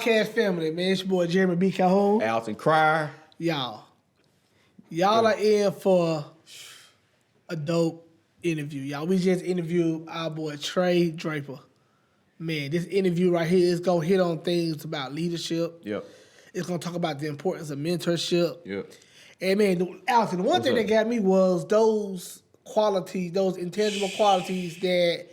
Podcast family, man. It's your boy Jeremy B. Calhoun. Alton Cryer. Y'all are in for a dope interview, y'all. We just interviewed our boy Trey Draper. Man, this interview right here is going to hit on things about leadership. Yep. It's going to talk about the importance of mentorship. Yep. And, man, Alton, the one thing that got me was those qualities, those intangible qualities that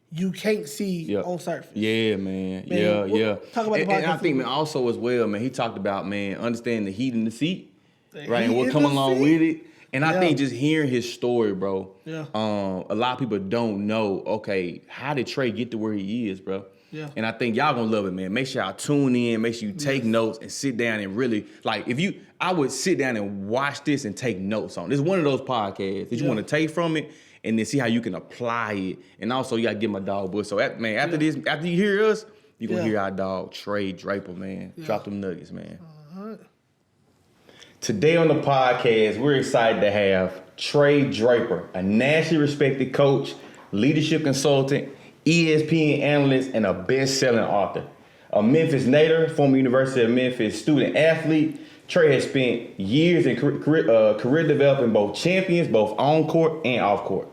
you can't see on surface. Yeah, man. Yeah. Talk about and I think, man, also as well, man, he talked about, man, understanding the heat in the seat, right, and what come along with it. And I think just hearing his story, bro, a lot of people don't know, okay, how did Trey get to where he is, bro? Yeah. And I think y'all gonna love it, man. Make sure y'all tune in, make sure you take notes and sit down and really, like, I would sit down and watch this and take notes on it. This is one of those podcasts that you want to take from it and then see how you can apply it. And also, you got to give my dog Bush. So, after this, after you hear us, you're going to hear our dog, Trey Draper, man. Drop them nuggets, man. Today on the podcast, we're excited to have Trey Draper, a nationally respected coach, leadership consultant, ESPN analyst, and a best-selling author. A Memphis native, former University of Memphis student athlete, Trey has spent years in career developing both champions, both on court and off court.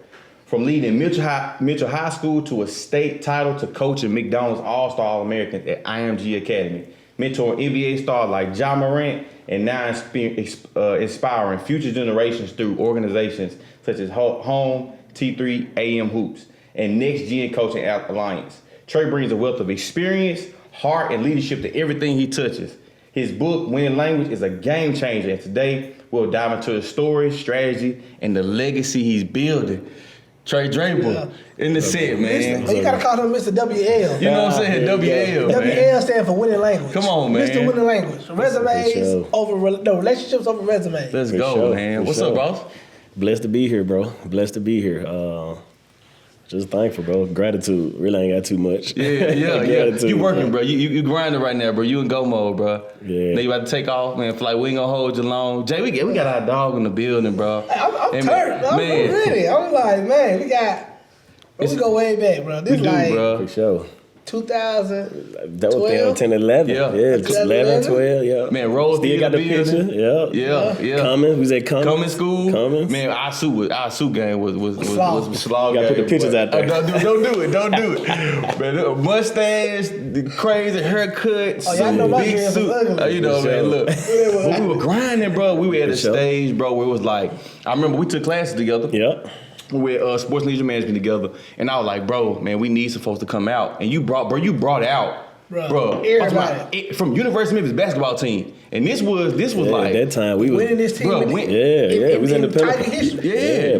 From leading Mitchell High School to a state title to coaching McDonald's All-Star All-Americans at IMG Academy, mentoring NBA stars like Ja Morant, and now inspiring future generations through organizations such as Home, T3, AM Hoops, and Next Gen Coaching Alliance. Trey brings a wealth of experience, heart, and leadership to everything he touches. His book, Winning Language, is a game changer, and today we'll dive into the story, strategy, and the legacy he's building. Trey Draper in the set, man. You gotta call him Mr. WL. You know what I'm saying? WL, man. WL stands for Winning Language. Come on, man. Mr. Winning Language. Relationships over resumes. Let's go, man. What's up, boss? Blessed to be here, bro. Blessed to be here. Just thankful, bro. Gratitude. Really ain't got too much. Yeah. You working, bro. You grinding right now, bro. You in go mode, bro. Yeah. Now you about to take off, man. Feel like we ain't gonna hold you long. Jay, we got our dog in the building, bro. I'm turned, bro. I'm ready. I'm like, man, we go way back, bro. This like, bro. For sure. 2000. That was 10, 11. Yeah, 11, 12, yeah. Man, Rose still got the picture. Yeah. Coming, we was at Coming school. Coming. Man, our suit game was slog. You gotta put the pictures out there. Don't do it. Man, mustache, the crazy haircut, big suit. You know, man, look. But we were grinding, bro. We were at a stage, bro, where it was like, I remember we took classes together. Yeah. With sports leisure management together, and I was like, bro, man, we need some folks to come out, and you brought out, bro, everybody from University of Memphis basketball team, and this was like at that time we was winning this team, we was in the pinnacle.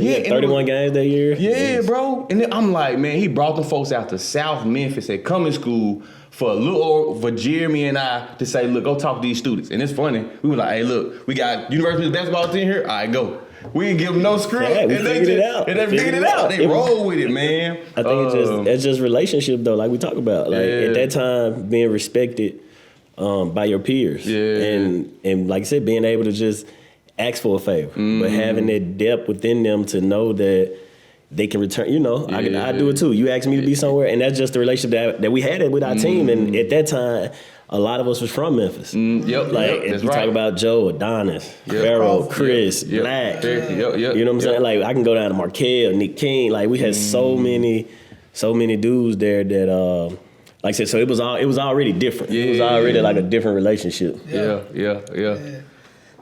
We had 31 games that year. Yeah, bro, and then I'm like, man, he brought them folks out to South Memphis at Cummings School for Jeremy and I to say, look, go talk to these students, and it's funny. We were like, hey, look, we got University of basketball team here. All right, go. We didn't give them no script. Yeah, we figured it out. And they figured it out. They roll with it, man. I think it's just relationship, though, like we talk about. Like at that time, being respected by your peers. Yeah. And like I said, being able to just ask for a favor. But having that depth within them to know that they can return. You know, I do it too. You ask me to be somewhere, and that's just the relationship that we had with our team. And at that time, a lot of us was from Memphis. If you talk about Joe, Adonis, Pharaoh, Chris, Black. You know what I'm saying? Like I can go down to Markel, Nick King. Like we had so many dudes there that like I said, so it was already different. It was already like a different relationship. Yeah.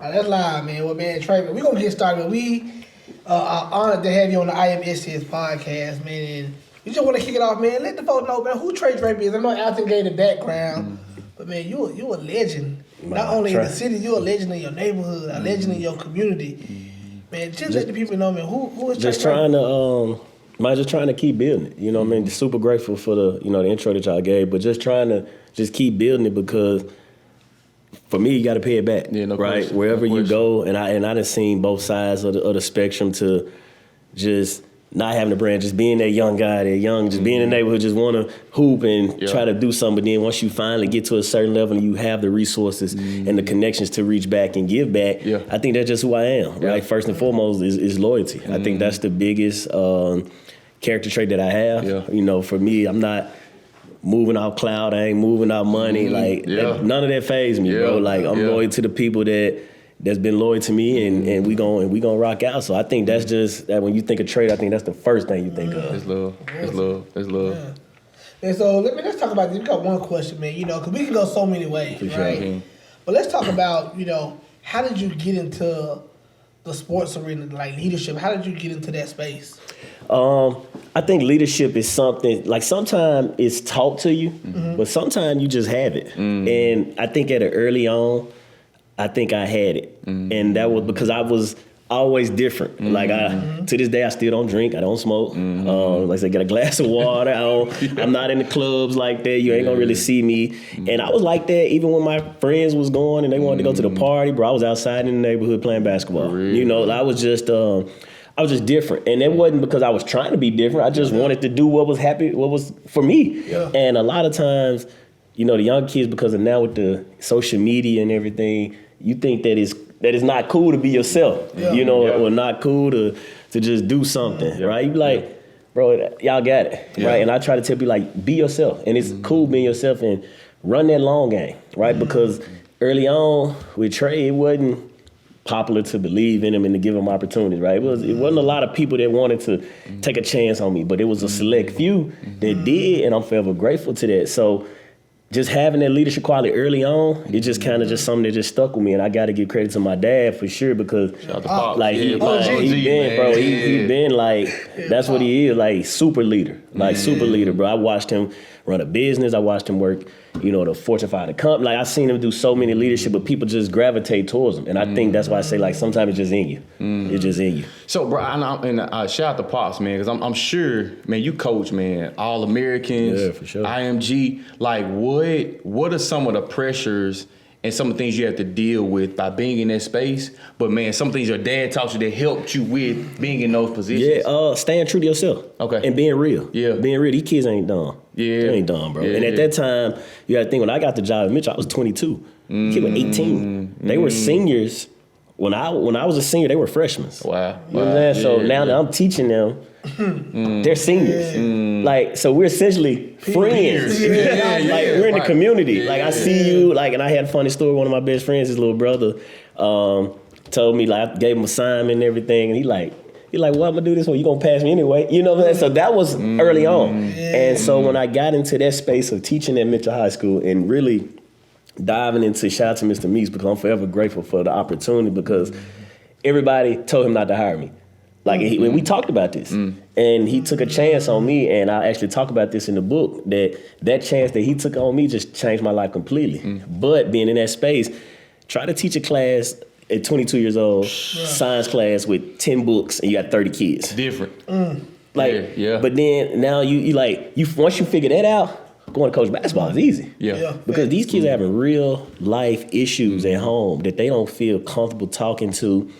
That's live, man. Well, man, Trey, we're gonna get started. We are honored to have you on the I Am STS Podcast, man. And we just want to kick it off, man. Let the folks know, man, who Trey Draper is. I know Alton gave the background. But man, you a legend. Not only in the city, you're a legend in your neighborhood, a legend in your community. Man, just let the people know, man, who is just Trey trying to just trying to keep building it. You know what I mean? Just super grateful for the intro that y'all gave, but just trying to just keep building it because for me, you got to pay it back. Yeah, no right? Question. Wherever you go, and I done seen both sides of the spectrum to just not having a brand, just being that young guy, just being in the neighborhood, just want to hoop and try to do something. But then once you finally get to a certain level and you have the resources and the connections to reach back and give back, I think that's just who I am, right? First and foremost is loyalty. I think that's the biggest character trait that I have. You know, for me, I'm not moving out cloud, I ain't moving out money. Like none of that fazed me, bro. Like I'm loyal to the people that's been loyal to me, and we gonna rock out. So I think that's just that when you think of trade, I think that's the first thing you think of. It's love. It's love. It's love. Yeah. And so let's talk about this. We got one question, man. You know, because we can go so many ways, right? Sure. But let's talk about, you know, how did you get into the sports arena, like leadership? How did you get into that space? I think leadership is something, like sometimes it's taught to you, but sometimes you just have it. And I think at an early on, I think I had it. And that was because I was always different. Like to this day, I still don't drink. I don't smoke. Like I said, get a glass of water. I'm not in the clubs like that. You ain't gonna really see me. And I was like that even when my friends was going and they wanted to go to the party, bro. I was outside in the neighborhood playing basketball. You know, I was just different. And it wasn't because I was trying to be different. I just wanted to do what was for me. Yeah. And a lot of times, you know, the young kids, because of now with the social media and everything, you think that it's not cool to be yourself, you know, or not cool to just do something, right? You be like, bro, y'all got it, right? And I try to tell people, like, be yourself. And it's cool being yourself and run that long game, right? Because early on with Trey, it wasn't popular to believe in him and to give him opportunities, right? It wasn't a lot of people that wanted to take a chance on me, but it was a select few that did, and I'm forever grateful to that. So just having that leadership quality early on, it just kind of just something that just stuck with me, and I got to give credit to my dad for sure because, like he been like that's what he is, like super leader, bro. I watched him run a business, I watched him work, you know, to fortify the company. Like I seen him do so many leadership, but people just gravitate towards him, and I think that's why I say like sometimes it's just in you, it's just in you. So, bro, and shout out to Pops, man, because I'm sure, man, you coach, man, All Americans, for sure. IMG, like what are some of the pressures and some of the things you have to deal with by being in that space? But man, some things your dad taught you that helped you with being in those positions. Yeah, staying true to yourself. Okay. And being real. Yeah. Being real. These kids ain't dumb. Yeah. They ain't dumb, bro. Yeah. And at that time, you got to think, when I got the job at Mitchell, I was 22. Kids were 18. They were seniors. When I was a senior, they were freshmen. Wow. You know what I'm saying? So now that I'm teaching them, they're seniors. Like, so we're essentially friends. We're in the community. Like, I see you, like, and I had a funny story. One of my best friends, his little brother, told me, like, I gave him assignment and everything, and he like, well, I'm gonna do this one. You gonna pass me anyway? You know what I'm saying? So that was early on. And so when I got into that space of teaching at Mitchell High School and really diving into, shout out to Mr. Meeks, because I'm forever grateful for the opportunity, because everybody told him not to hire me. Like, when we talked about this, and he took a chance on me, and I actually talk about this in the book, that chance that he took on me just changed my life completely. But being in that space, try to teach a class at 22 years old, science class with 10 books, and you got 30 kids. Different. Like, but then now you once you figure that out, going to coach basketball is easy. Because these kids are having real life issues at home that they don't feel comfortable talking to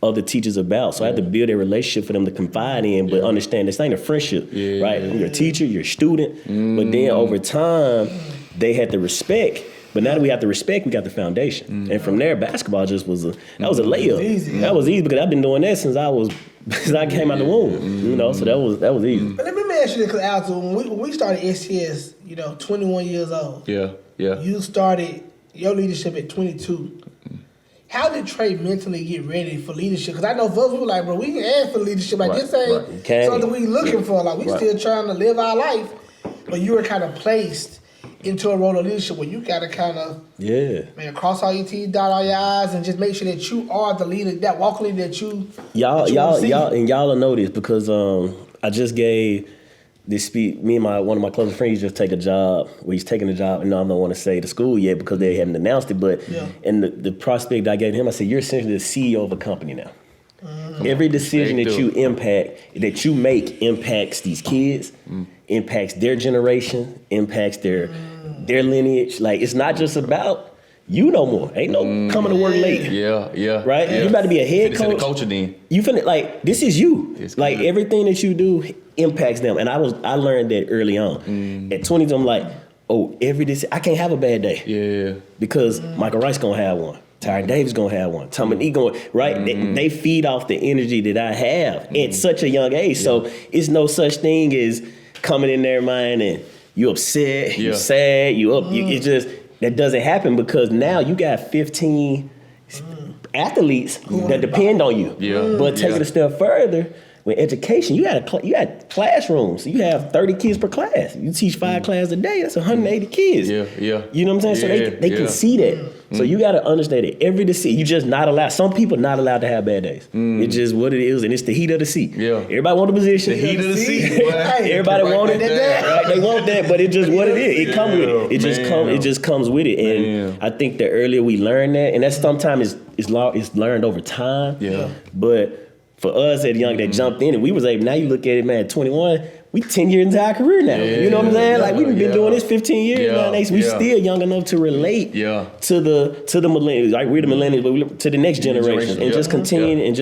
other teachers about. So I had to build a relationship for them to confide in, but understand this ain't a friendship, right? You're a teacher, you're a student, but then over time, they had to respect. But now that we have to respect, we got the foundation. And from there, basketball just was a layup. That was easy because I've been doing that since I came out the womb, you know, so that was easy. But let me ask you this, because Alex, when we started STS, you know, 21 years old. You started your leadership at 22. How did Trey mentally get ready for leadership? Because I know folks were like, bro, we can ask for leadership. Like, this ain't something we looking for. Like, we still trying to live our life. But you were kind of placed into a role of leadership where you got to kind of, man, cross all your T's, dot all your I's, and just make sure that you are the leader, that walk leader that you y'all will know this, because I just gave this speech. Me and one of my closest friends just take a job. Well, he's taking a job, and I don't want to say the school yet because they haven't announced it. But and the prospect I gave him, I said, you're essentially the CEO of a company now. Every decision that you make impacts these kids, impacts their generation, impacts their lineage. Like, it's not just about you no more. Ain't no coming to work late. Right? You about to be a head coach. The culture then. You finna, like, this is you. Like, everything that you do impacts them. And I learned that early on. At 20, I'm like, I can't have a bad day. Because Michael Rice gonna have one. Tyron Davis gonna have one. Tom and E going, right? They feed off the energy that I have at such a young age. So it's no such thing as coming in their mind and, you upset, you sad, you up. It just that doesn't happen because now you got 15 athletes that depend on you. Yeah. But take it a step further. With education, you had classrooms. You have 30 kids per class. You teach 5 classes a day. That's 180 kids. Yeah. You know what I'm saying? So they can see that. So you got to understand that every decision, you just not allowed. Some people not allowed to have bad days. It's just what it is, and it's the heat of the seat. Yeah. Everybody want a position. The heat of the seat. Everybody want it. Right? They want that, but it's just what it is. It comes with it. It just comes with it. And I think the earlier we learn that, and that's sometimes it's learned over time. Yeah. But for us at young that jumped in and we was able, now you look at it, man, at 21, we 10 years into our career now. You know what I'm saying? Like we've been doing this 15 years now. We still young enough to relate to the millennials. Like we're the millennials, but we to the next generation and just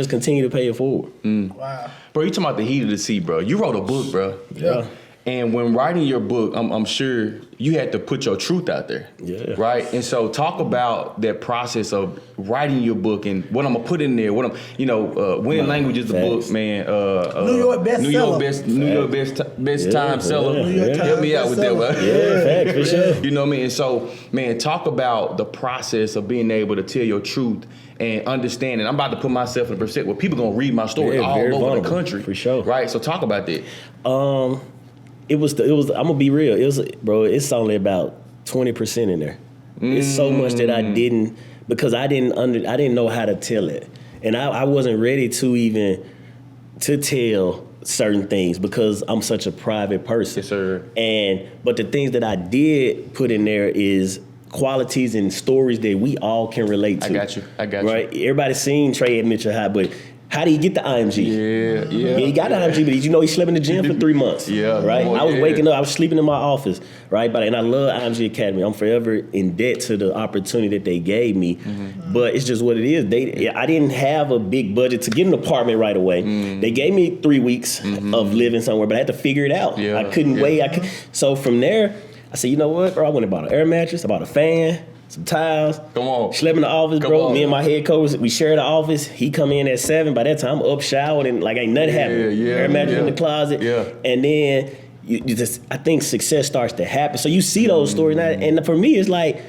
continue to pay it forward. Wow. Bro, you talking about the heat of the seat, bro. You wrote a book, bro. Yeah. And when writing your book, I'm sure you had to put your truth out there. Yeah. Right? And so talk about that process of writing your book and what I'm going to put in there. Winning Language is the book, man. New York bestseller. New York best time seller. Help me out with that, bro. Yeah, facts, for sure. You know what I mean? And so, man, talk about the process of being able to tell your truth and understanding. I'm about to put myself in a percent where people going to read my story all over the country. For sure. Right? So talk about that. It was I'm gonna be real. It's only about 20% in there. It's so much that I didn't because I didn't know how to tell it. And I wasn't ready to tell certain things because I'm such a private person. Yes, sir. But the things that I did put in there is qualities and stories that we all can relate to. I got you. Right? Everybody's seen Trey at Mitchell High, but how did he get the IMG? Yeah. He got the IMG, but he slept in the gym for 3 months. Right? I was waking up, I was sleeping in my office, right? And I love IMG Academy. I'm forever in debt to the opportunity that they gave me. But it's just what it is. I didn't have a big budget to get an apartment right away. They gave me 3 weeks of living somewhere, but I had to figure it out. I couldn't wait. So from there, I said, you know what, bro? I went and bought an air mattress, I bought a fan, some towels. Come on. Slept in the office, bro. Me and my head coach, we share the office. He come in at 7. By that time, I'm up, showered, and like ain't nothing happening. Air mattress in the closet. And then you just, I think success starts to happen. So you see those stories now, and for me, it's like,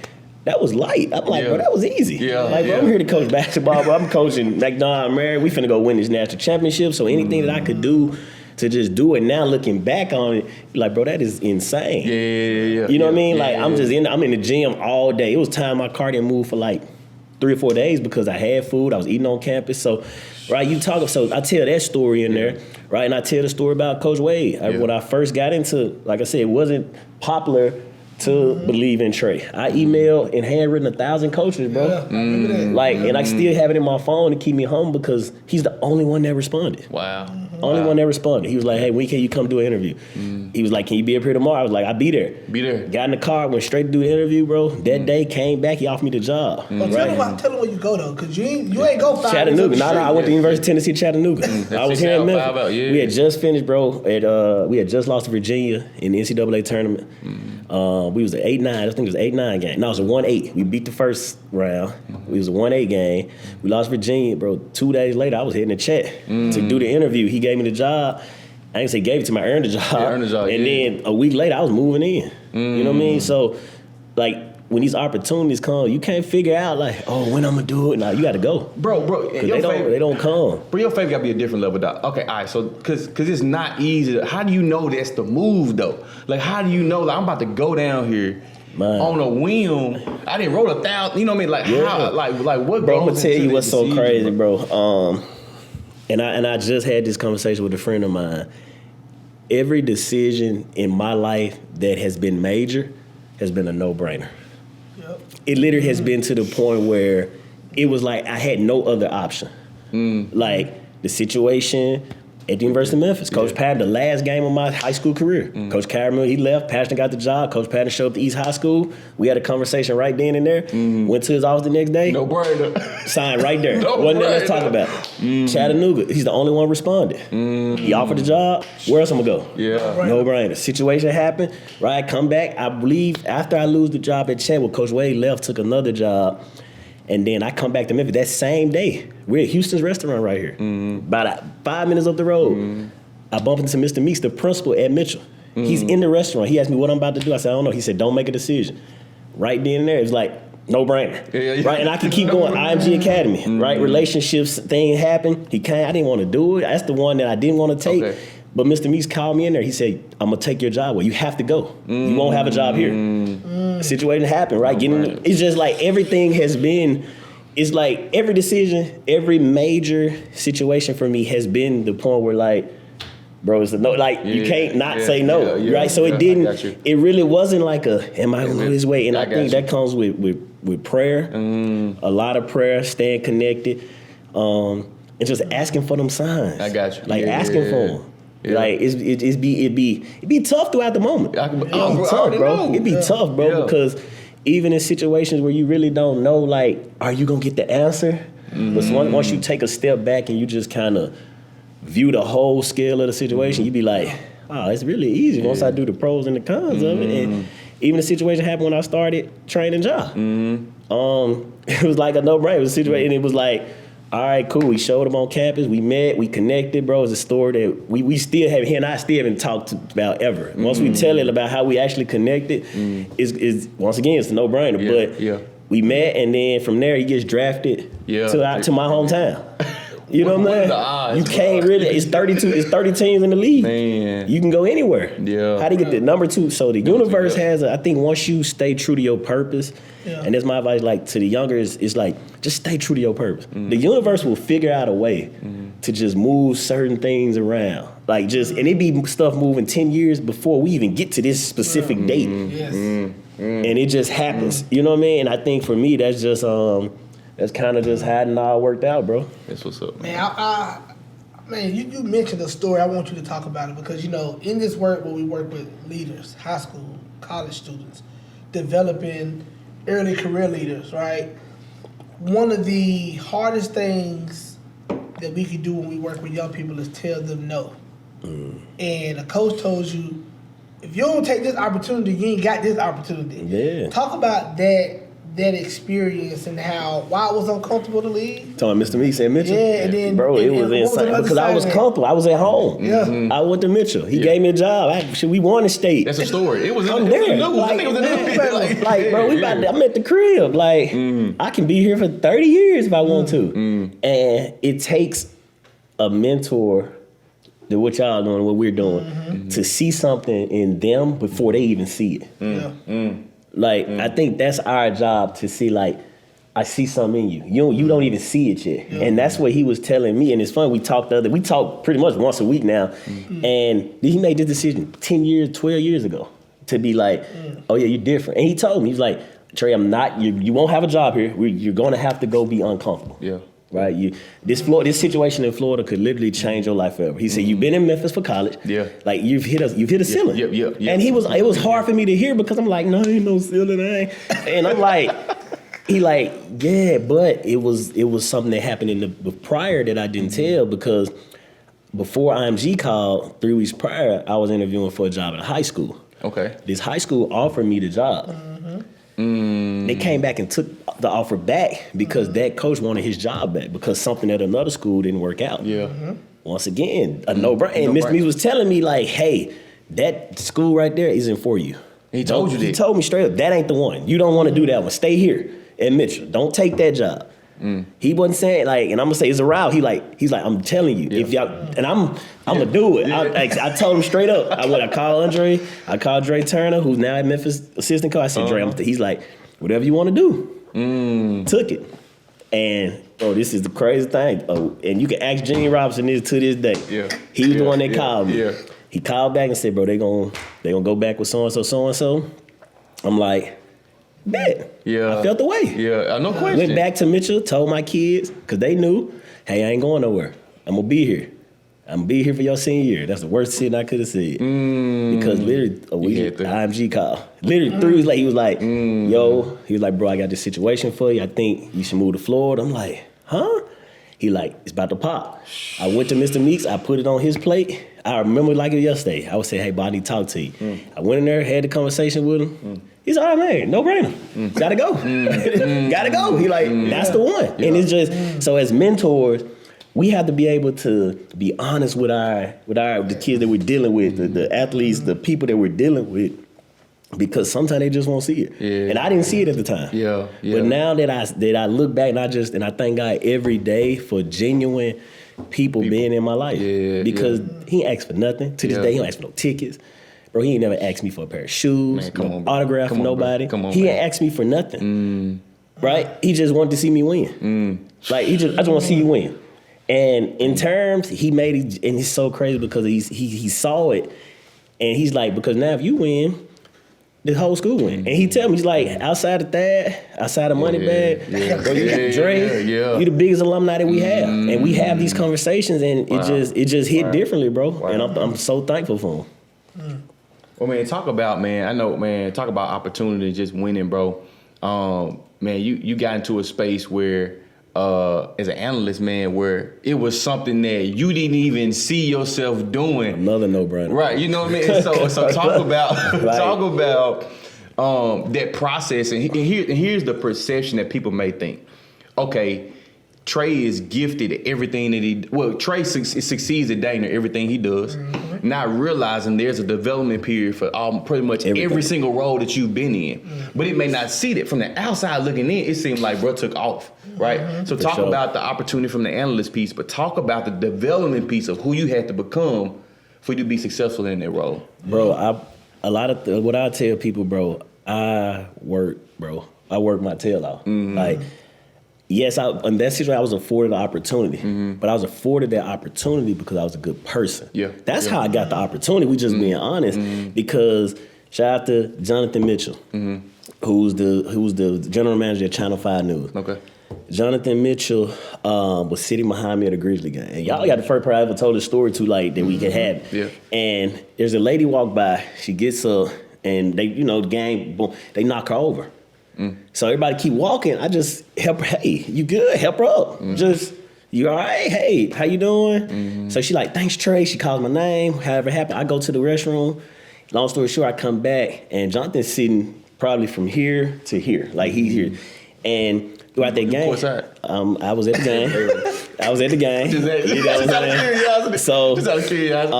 that was light. I'm like, bro, that was easy. Bro, I'm here to coach basketball, bro. I'm coaching McDonald, Mary. We finna go win this national championship. So anything that I could do to just do it now, looking back on it, like, bro, that is insane. You know what I mean? Like, I'm in the gym all day. It was time my car didn't move for like 3 or 4 days because I had food. I was eating on campus. So, right, so I tell that story in there, right? And I tell the story about Coach Wade. When I first got into, like I said, it wasn't popular to believe in Trey. I emailed and handwritten 1,000 coaches, bro. Like, and I still have it in my phone to keep me home because he's the only one that responded. Wow. Only one that responded. He was like, hey, when can you come do an interview? He was like, can you be up here tomorrow? I was like, I'll be there. Got in the car, went straight to do the interview, bro. That day, came back, he offered me the job. Well, tell him where you go, though, because you ain't go 5 Chattanooga. I went to University of Tennessee, Chattanooga. I was here in Memphis. We had just finished, bro. We had just lost to Virginia in the NCAA tournament. We was an 8-9. I think it was an 8-9 game. No, it was a 1-8. We beat the first round. It was a 1-8 game. We lost Virginia, bro. 2 days later, I was hitting the chat to do the interview. He gave me the job. I didn't say gave it to me. I earned the job. And then a week later, I was moving in. You know what I mean? So, like, when these opportunities come, you can't figure out, like, oh, when I'm going to do it. Now, you got to go. Bro. They don't come. Bro, your favorite got to be a different level, dog. Okay, all right, so, because it's not easy. How do you know that's the move, though? Like, how do you know, like, I'm about to go down here on a whim? I didn't roll 1,000, you know what I mean? Like, how, like what bro, goes I'm going to tell you what's so crazy, bro. And I just had this conversation with a friend of mine. Every decision in my life that has been major has been a no-brainer. It literally has been to the point where it was like I had no other option. Like the situation at the University of Memphis. Coach Patton, the last game of my high school career. Coach Cameron, he left. Patton got the job. Coach Patton showed up to East High School. We had a conversation right then and there. Went to his office the next day. No brainer. Signed right there. Wasn't there to talk about. Chattanooga, he's the only one responded. He offered the job. Where else I'm going to go? No brainer. Situation happened. Right, come back. I believe after I lose the job at Chat, Coach Wade left, took another job. And then I come back to Memphis that same day. We're at Houston's restaurant right here. About 5 minutes up the road. I bump into Mr. Meeks, the principal at Mitchell. He's in the restaurant. He asked me what I'm about to do. I said, I don't know. He said, don't make a decision. Right then and there, it was like, no brainer. Right? And I can keep going. IMG Academy, right? Relationships thing happened. I didn't want to do it. That's the one that I didn't want to take. Okay. But Mr. Meeks called me in there. He said, I'm going to take your job away. You have to go. You won't have a job here. Situation happened, right? It's just like everything has been, it's like every decision, every major situation for me has been the point where like, bro, it's a no, like you can't not say no, right? So it really wasn't like am I going to go this way? And I think that comes with prayer, a lot of prayer, staying connected, and just asking for them signs. I got you. Like asking for them. Yeah. Like it'd be tough throughout the moment. It'd be tough, bro. It'd be tough, bro, because even in situations where you really don't know, like, are you gonna get the answer? But once you take a step back and you just kind of view the whole scale of the situation, you be like, oh, it's really easy once I do the pros and the cons of it. And even the situation happened when I started training Ja. It was like a no-brainer. It was a situation, and it was like, all right, cool. We showed him on campus. We met. We connected, bro. It's a story that we still have. He and I still haven't talked about ever. Once we tell it about how we actually connected, is once again it's a no-brainer. But we met, and then from there he gets drafted to my hometown. You know what I'm saying? You can't really. It's 30 teams in the league. Man. You can go anywhere. Yeah. How do you get the number 2? So the universe has I think once you stay true to your purpose, and that's my advice, like to the younger, is like just stay true to your purpose. The universe will figure out a way to just move certain things around. Like and it be stuff moving 10 years before we even get to this specific date. And it just happens. You know what I mean? And I think for me that's just that's kind of just how it all worked out, bro. That's what's up, man. Man, you mentioned a story. I want you to talk about it because, you know, in this work where we work with leaders, high school, college students, developing early career leaders, right? One of the hardest things that we can do when we work with young people is tell them no. And a coach told you, if you don't take this opportunity, you ain't got this opportunity. Yeah. Talk about that experience and why it was uncomfortable to leave. Talking Mr. Meeks and Mitchell. Yeah, and then bro, it was insane because I was comfortable. I was at home. Yeah, I went to Mitchell. He gave me a job. We won the state. That's a story. It was. I'm there. Like, bro, I'm at the crib. Like, I can be here for 30 years if I want to. And it takes a mentor. What y'all doing, what we're doing, to see something in them before they even see it. Like, I think that's our job to see, like, I see something in you. You don't even see it yet. And that's what he was telling me. And it's funny, we talk pretty much once a week now. And he made this decision 10 years, 12 years ago to be like, oh yeah, you're different. And he told me, he's like, Trey, you won't have a job here. You're going to have to go be uncomfortable. Yeah. Right, this situation in Florida could literally change your life forever. He said, "You've been in Memphis for college. Yeah, like you've hit a ceiling." And it was hard for me to hear because I'm like, "No, ain't no ceiling, And I'm like, yeah, but it was something that happened in the prior that I didn't tell because before IMG called 3 weeks prior, I was interviewing for a job at a high school. Okay, this high school offered me the job. They came back and took the offer back because that coach wanted his job back because something at another school didn't work out. Yeah. Once again, a no-brainer. And Mr. Meeks was telling me like, hey, that school right there isn't for you. He told you that. He told me straight up, that ain't the one. You don't want to do that one. Stay here at Mitchell. Don't take that job. He wasn't saying like, and I'm gonna say it's a route. He's like, I'm telling you, if y'all, and I'm gonna do it. I told him straight up. I called Andre. I called Dre Turner, who's now at Memphis assistant coach. I said, Dre, he's like, whatever you want to do. Took it, and bro, this is the crazy thing. Oh, and you can ask Jenny Robinson this to this day. Yeah, he was the one that called me. Yeah. He called back and said, bro, they gonna go back with so and so. I'm like, bet. Yeah. I felt the way. Yeah, no question. Went back to Mitchell, told my kids, because they knew, hey, I ain't going nowhere. I'm going to be here. I'm going to be here for your senior year. That's the worst decision I could have said. Because literally, IMG called. Literally 3 weeks later, he was like, he was like, bro, I got this situation for you. I think you should move to Florida. I'm like, huh? He like, it's about to pop. I went to Mr. Meeks. I put it on his plate. I remember like it yesterday. I would say, hey, bro, I need to talk to you. I went in there, had the conversation with him. He's all right, man, no brainer. Gotta go. Gotta go. He like, that's the one. Yeah. And it's just, so as mentors, we have to be able to be honest with the kids that we're dealing with, the athletes, the people that we're dealing with, because sometimes they just won't see it. Yeah. And I didn't see it at the time. Yeah. But now that I look back and I thank God every day for genuine people being in my life. Yeah, because he ain't asked for nothing. To this day, he don't ask for no tickets. Bro, he ain't never asked me for a pair of shoes, no autograph from nobody. He ain't asked me for nothing. Right? He just wanted to see me win. Like I just want to see you win. And in terms, he made it, and it's so crazy because he saw it, and he's like, because now if you win, the whole school win. And he tell me, he's like, outside of that, outside of Moneybag, bro, Dre, you the biggest alumni that we have. And we have these conversations, and it just hit differently, bro. And I'm so thankful for him. Well, man, talk about opportunity, just winning, bro. Man, you got into a space where, as an analyst, man, where it was something that you didn't even see yourself doing. Another no-brainer. Right, you know what I mean? So talk about that process. And here's the perception that people may think. Okay, Trey is gifted at everything that Trey succeeds at dang near everything he does, not realizing there's a development period for pretty much every single role that you've been in. But it may not see that. From the outside looking in, it seemed like bro took off, right? So talk about the opportunity from the analyst piece, but talk about the development piece of who you had to become for you to be successful in that role. Bro, what I tell people, bro, I work my tail off. Like, yes, in that situation, I was afforded the opportunity, but I was afforded that opportunity because I was a good person. Yeah, that's how I got the opportunity. We just being honest, because shout out to Jonathan Mitchell, who's the general manager at Channel 5 News. Okay, Jonathan Mitchell was sitting behind me at a Grizzly game, and y'all got the first person I ever told a story to, like, that we could have. Yeah, and there's a lady walk by, she gets up, and they, the game, boom, they knock her over. So everybody keep walking. I just help her. Hey, you good? Help her up. Just, you all right? Hey, how you doing? So she like, thanks, Trey. She calls my name. However it happened, I go to the restroom. Long story short, I come back, and Jonathan's sitting probably from here to here. Like, he's here. And throughout that game, I was at the game. Just out of curiosity. So, just out of curiosity.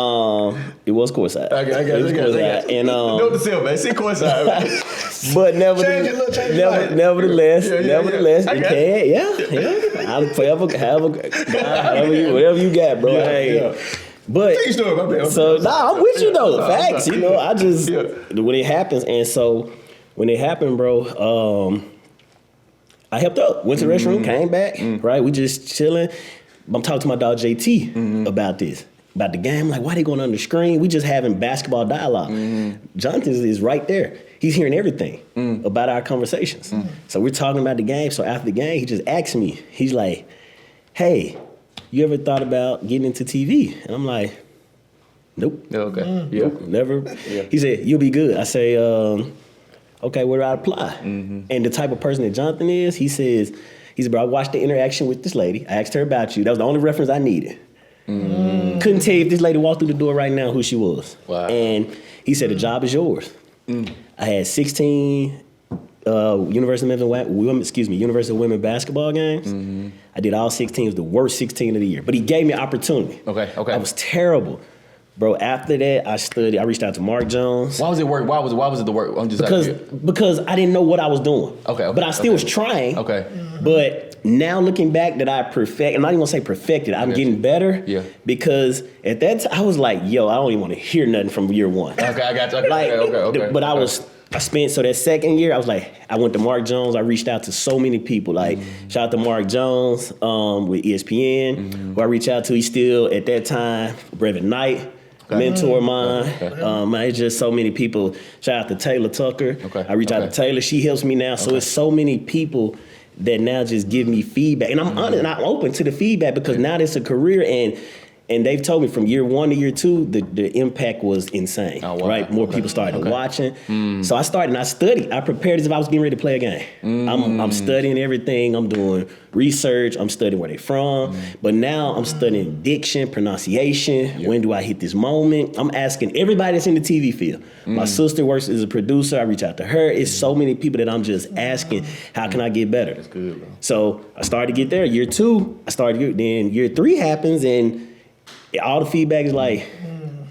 It was courtside. I got it. And note to self, man. See courtside. But nevertheless, you can, I'm forever whatever you got, bro. But I'm with you though. Facts, I just when it happens, and so when it happened, bro, I helped up. Went to the restroom, came back. Right, we just chilling. I'm talking to my dog JT about this. About the game, like, why they going on the screen? We just having basketball dialogue. Jonathan is right there. He's hearing everything about our conversations. So we're talking about the game. So after the game, he just asked me, he's like, hey, you ever thought about getting into TV? And I'm like, nope. Okay. Nope, never. Yeah. He said, you'll be good. I say, okay, where do I apply? And the type of person that Jonathan is, he said, bro, I watched the interaction with this lady. I asked her about you. That was the only reference I needed. Couldn't tell you if this lady walked through the door right now who she was. Wow. And he said, the job is yours. I had 16 University of Women basketball games. I did all 16. It was the worst 16 of the year. But he gave me an opportunity. Okay. I was terrible. Bro, after that, I reached out to Mark Jones. Why was it work? Why was it the work? I'm just because I didn't know what I was doing. Okay. But I still was trying. Okay. But now looking back that I'm not even gonna say perfected, I'm getting better. Yeah. Because at that time I was like, yo, I don't even want to hear nothing from year one. Okay, I got you. Okay. But so that second year, I was like, I went to Mark Jones. I reached out to so many people. Like, shout out to Mark Jones with ESPN, who I reached out to. He's still, at that time, Brevin Knight, mentor of mine. Man, it's just so many people. Shout out to Taylor Tucker. I reached out to Taylor. She helps me now. So it's so many people that now just give me feedback. And I'm honest and I'm open to the feedback because now it's a career, and And they've told me from year 1 to year 2, the impact was insane. Oh, wow. Right? More people started watching. So I started and I studied. I prepared as if I was getting ready to play a game. I'm studying everything. I'm doing research. I'm studying where they're from. But now I'm studying diction, pronunciation. When do I hit this moment? I'm asking everybody that's in the TV field. My sister works as a producer. I reach out to her. It's so many people that I'm just asking, how can I get better? That's good, bro. So I started to get there. Year 2, I started to get, then year 3 happens and all the feedback is like,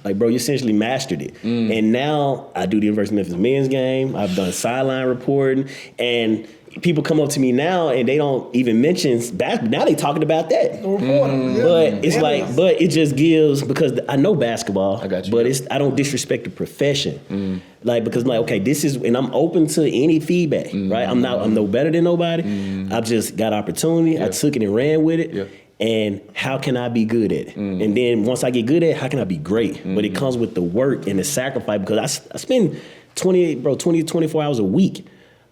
bro, you essentially mastered it. And now I do the University of Memphis men's game. I've done sideline reporting. And people come up to me now and they don't even mention basketball. Now they talking about that. But it's like, but it just gives, because I know basketball, I got you. but I don't disrespect the profession. Like, because I'm like, okay, this is, and I'm open to any feedback, right? I'm no better than nobody. I've just got opportunity. I took it and ran with it. And how can I be good at it? And then once I get good at it, how can I be great? But it comes with the work and the sacrifice, because I spend 20 to 24 hours a week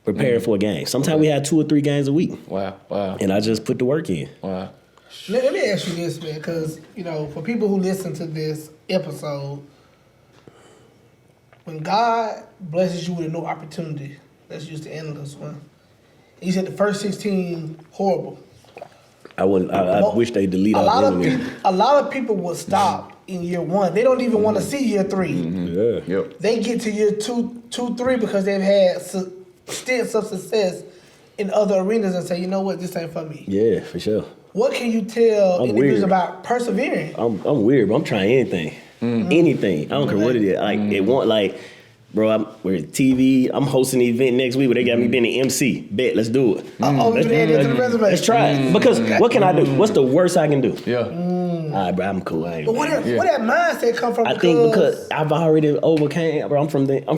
preparing for a game. Sometimes we have 2 or 3 games a week. Wow. And I just put the work in. Wow. Let me ask you this, man, because, for people who listen to this episode, when God blesses you with a new opportunity, let's use the analyst one. You said the first 16 horrible. I wish they delete all of them. A lot of people will stop in year 1. They don't even want to see year 3. They get to year 2, 3 because they've had stints of success in other arenas and say, you know what, this ain't for me. Yeah, for sure. What can you tell individuals weird. about persevering? I'm weird, but I'm trying anything. Anything. I don't care what it is. Like, it want, like, bro, we're TV. I'm hosting an event next week where they got me being the MC. Bet, let's do it. Let's try it. Because what can I do? What's the worst I can do? All right, bro, I'm cool. But where that mindset come from? I think because I've already overcame. Bro, I'm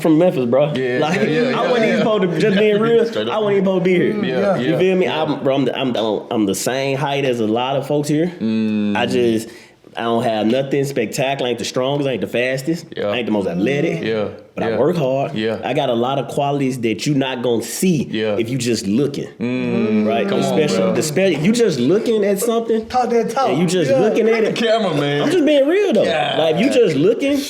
from Memphis, bro. I wasn't even supposed to, just being real. I wasn't even supposed to be here. You feel me? I'm the same height as a lot of folks here. I don't have nothing spectacular. I ain't the strongest. I ain't the fastest. I ain't the most athletic. But I work hard. I got a lot of qualities that you're not gonna see if you just looking. Right? Especially if you just looking at something. Talk that talk. And you just looking at it. Camera, man. I'm just being real though. Like if you just looking.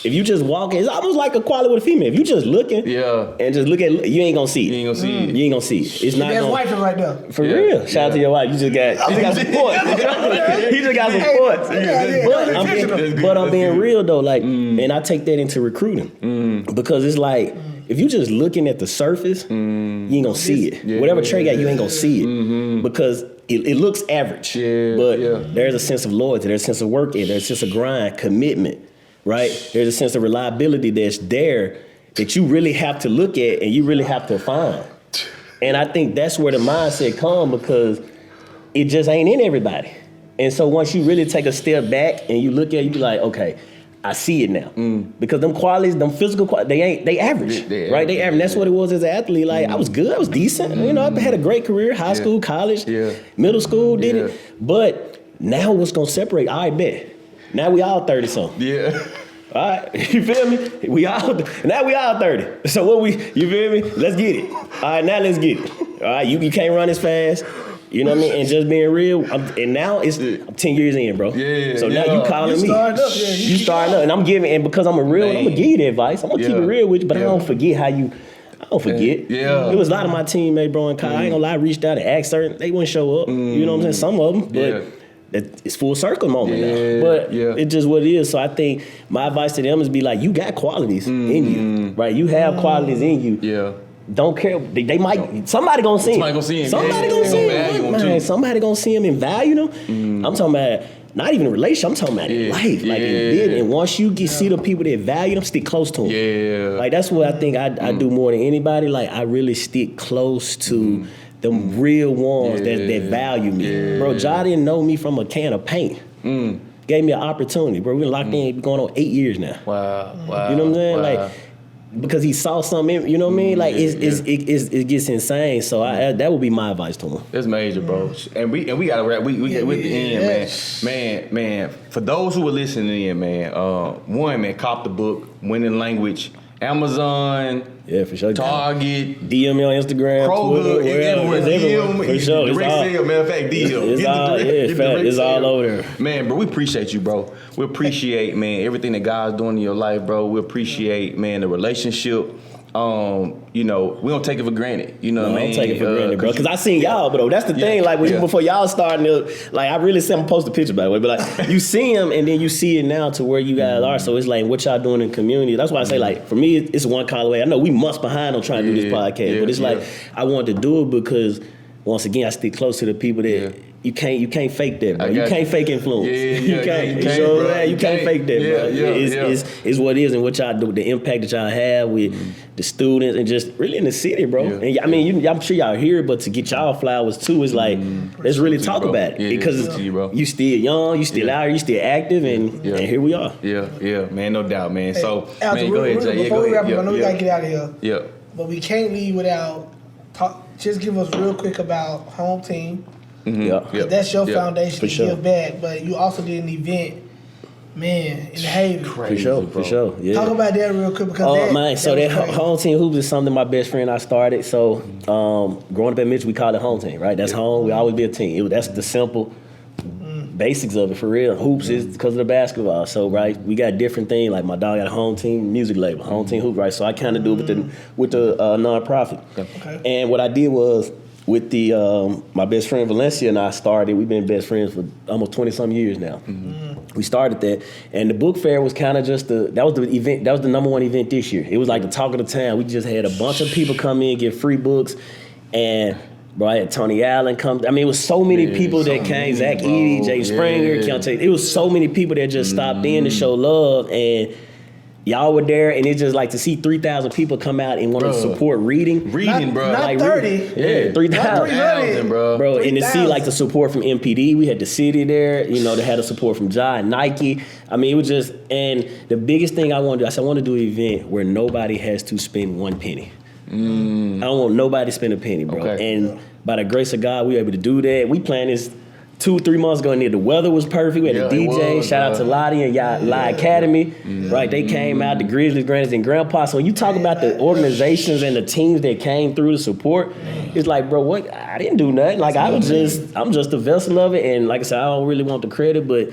If you just walking, it's almost like a quality with a female. If you just looking, and just look at, you ain't gonna see it. You ain't gonna see it. It's not gonna. Wife is right there. For real. Shout out to your wife. You just got some points. He just got some points. But I'm being real though, like, and I take that into recruiting because it's like if you just looking at the surface, you ain't gonna see it. Whatever Trey got, you ain't gonna see it because it looks average. But there's a sense of loyalty. There's a sense of work. There's a sense of grind, commitment. Right? There's a sense of reliability that's there that you really have to look at and you really have to find. And I think that's where the mindset comes because it just ain't in everybody. And so once you really take a step back and you look at it, you be like, okay, I see it now. Because them qualities, them physical qualities, they average. Right? They average. That's what it was as an athlete. Like, I was good. I was decent. I had a great career, high school, college, middle school, did it. But now what's going to separate? I bet. Now we all 30-something. All right, you feel me? We all 30. So you feel me? Let's get it. All right, now let's get it. All right, you can't run as fast. You know what I mean? And just being real. And now I'm 10 years in, bro. So now you calling me. You starting up. And I'm giving, and because I'm a real one, I'm going to give you the advice. I'm going to keep it real with you, but I don't forget how you. I don't forget. It was a lot of my teammates, bro, in college. I ain't gonna lie, I reached out and asked certain, they wouldn't show up. You know what I'm saying? Some of them, but. It's full circle moment now, but it's just what it is. So I think my advice to them is be like, you got qualities in you, right? You have qualities in you. Don't care. They might. Somebody gonna see him. Somebody gonna see him. Man, somebody gonna see him and value them. I'm talking about not even a relationship. I'm talking about life, like in business. And once you see the people that value them, stick close to them. Like that's what I think I do more than anybody. Like I really stick close to. Them real ones that value me. Bro, Ja didn't know me from a can of paint. Gave me an opportunity. Bro, we been locked in going on 8 years now. Wow. You know what I'm saying? Like, because he saw something, you know what I mean? Like, it gets insane. So that would be my advice to him. That's major, bro. And we got to wrap. We get with the end, man. For those who are listening in, man, one, man, cop the book, Winning Language. Amazon. Yeah, for sure. Target. DM me on Instagram. Kroger. Twitter, Everywhere. For sure. Direct sale, matter of fact, DM. It's all over there. Man, bro, we appreciate you, bro. We appreciate, man, everything that God's doing in your life, bro. We appreciate, man, the relationship. You know, we don't take it for granted. You know what I mean? I don't take it for granted, bro. Because I seen y'all, bro. That's the thing. Like, before y'all starting to, like, I really sent them post a picture, by the way. But, like, you see them, and then you see it now to where you guys are. So it's like, what y'all doing in the community? That's why I say, like, for me, it's one call away. I know we months behind on trying to do this podcast. But it's like, I wanted to do it because, once again, I stick close to the people that... You can't fake that, bro. You can't fake influence. You can't fake that, bro. It's what it is and what y'all do, the impact that y'all have with the students and just really in the city, bro. And I mean, I'm sure y'all hear it, but to get y'all flowers too, is like, let's really talk about it. Because you still young, you still out here, you still active, and here we are. Yeah, man, no doubt, man. Hey, so, Alex, man, go ahead, Jay. Before we wrap up, I know we got to get out of here. Yeah. But we can't leave without, just give us real quick about home team. That's your foundation to give back, but you also did an event, man, in the Haven. For sure. Yeah. Talk about that real quick because that home team hoops is something my best friend I started. So growing up at Mitchell, we call it home team, right? That's home. We always be a team. That's the simple basics of it for real. Hoops is because of the basketball. So right, we got different things. Like my dog got a home team music label, home team hoop, right? So I kind of do it with the nonprofit. Okay. And what I did was, with the my best friend Valencia and I started, we've been best friends for almost 20-some years now. We started that, and the book fair was kind of just that was the event. That was the number one event this year. It was like the talk of the town. We just had a bunch of people come in, get free books, and bro, I had Tony Allen come. I mean, it was so many people that came. Zach Edey, Jay Springer, Keontae. It was so many people that just stopped in to show love, and y'all were there, and it's just like to see 3,000 people come out and want to support reading. Reading, bro. Not like 30. Yeah, 3,000, bro. Bro, and to see like the support from MPD, we had the city there. You know, they had the support from Ja and Nike. I mean, it was just, and the biggest thing I want to do, I said I want to do an event where nobody has to spend one penny. I don't want nobody to spend a penny, bro. Okay. And by the grace of God, we were able to do that. We planned this 2-3 months ago, and the weather was perfect. We had a DJ. Shout out to Lottie and Ja Academy. Right, they came out, the Grizzlies, Grannies, and Grandpa. So when you talk about the organizations and the teams that came through to support, it's like, bro, what? I didn't do nothing. Like I'm just a vessel of it. And like I said, I don't really want the credit, but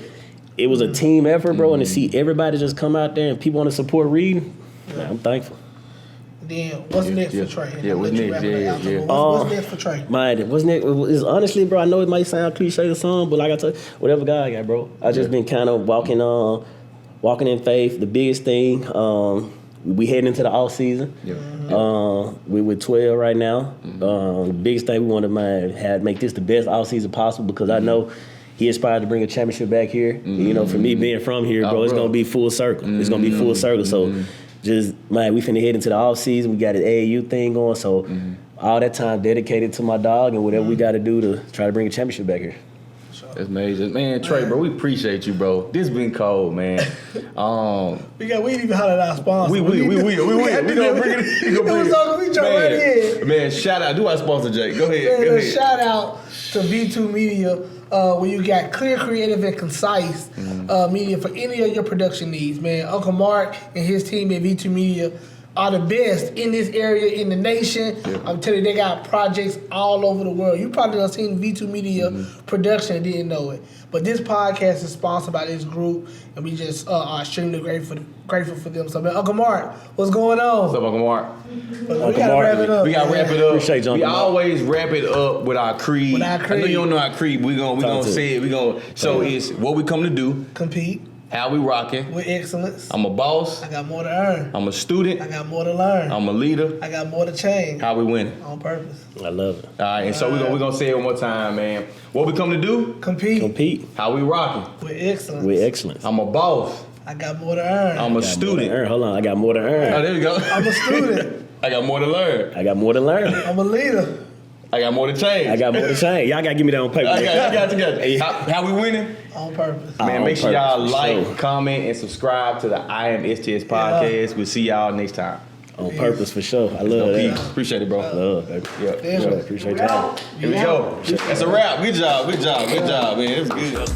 it was a team effort, bro. And to see everybody just come out there and people want to support reading, man, I'm thankful. Then what's next for Trey? What's next? What's next for Trey? What's next? Is honestly, bro, I know it might sound cliche or something, but like I tell you, whatever God got, bro. I just been kind of walking in faith. The biggest thing, we heading into the off season. We with 12 right now. The biggest thing we want to make this the best off season possible, because I know he aspired to bring a championship back here. You know, for me being from here, bro, it's gonna be full circle. It's gonna be full circle. So. Just, man, we finna head into the off season. We got an AAU thing going, so all that time dedicated to my dog and whatever we got to do to try to bring a championship back here. That's amazing, man. Trey, bro, we appreciate you, bro. This been cold, man. We ain't even hollered our sponsor. We gonna bring it. We jump right in. Man, shout out. Do our sponsor, Jake. Go ahead. Shout out to V2 Media, where you got clear, creative, and concise media for any of your production needs, man. Uncle Mark and his team at V2 Media are the best in this area, in the nation. I'm telling you, they got projects all over the world. You probably done seen V2 Media production and didn't know it. But this podcast is sponsored by this group, and we just are extremely grateful for them. So, man, Uncle Mark, what's going on? What's up, Uncle Mark? We gotta wrap it up. We gotta wrap it up. Appreciate you, we always wrap it up with our creed. I know you don't know our creed. We gonna say it. So it's what we come to do. Compete. How we rocking. With excellence. I'm a boss. I got more to earn. I'm a student. I got more to learn. I'm a leader. I got more to change. How we winning. On purpose. I love it. All right, and so we're gonna say it one more time, man. What we come to do? Compete. How we rocking. With excellence. I'm a boss. I got more to earn. I'm a student. Hold on, I got more to earn. Oh, there you go. I'm a student. I got more to learn. I got more to learn. I'm a leader. I got more to change. I got more to change. Y'all gotta give me that on paper. I got you. How we winning? On purpose. Man, make sure y'all like, comment, and subscribe to the I Am STS Podcast. We'll see y'all next time. On purpose, for sure. I love that. Peace. Appreciate it, bro. Love, baby. Yeah. Appreciate y'all. Here we go. That's a wrap. Good job, man. It was good.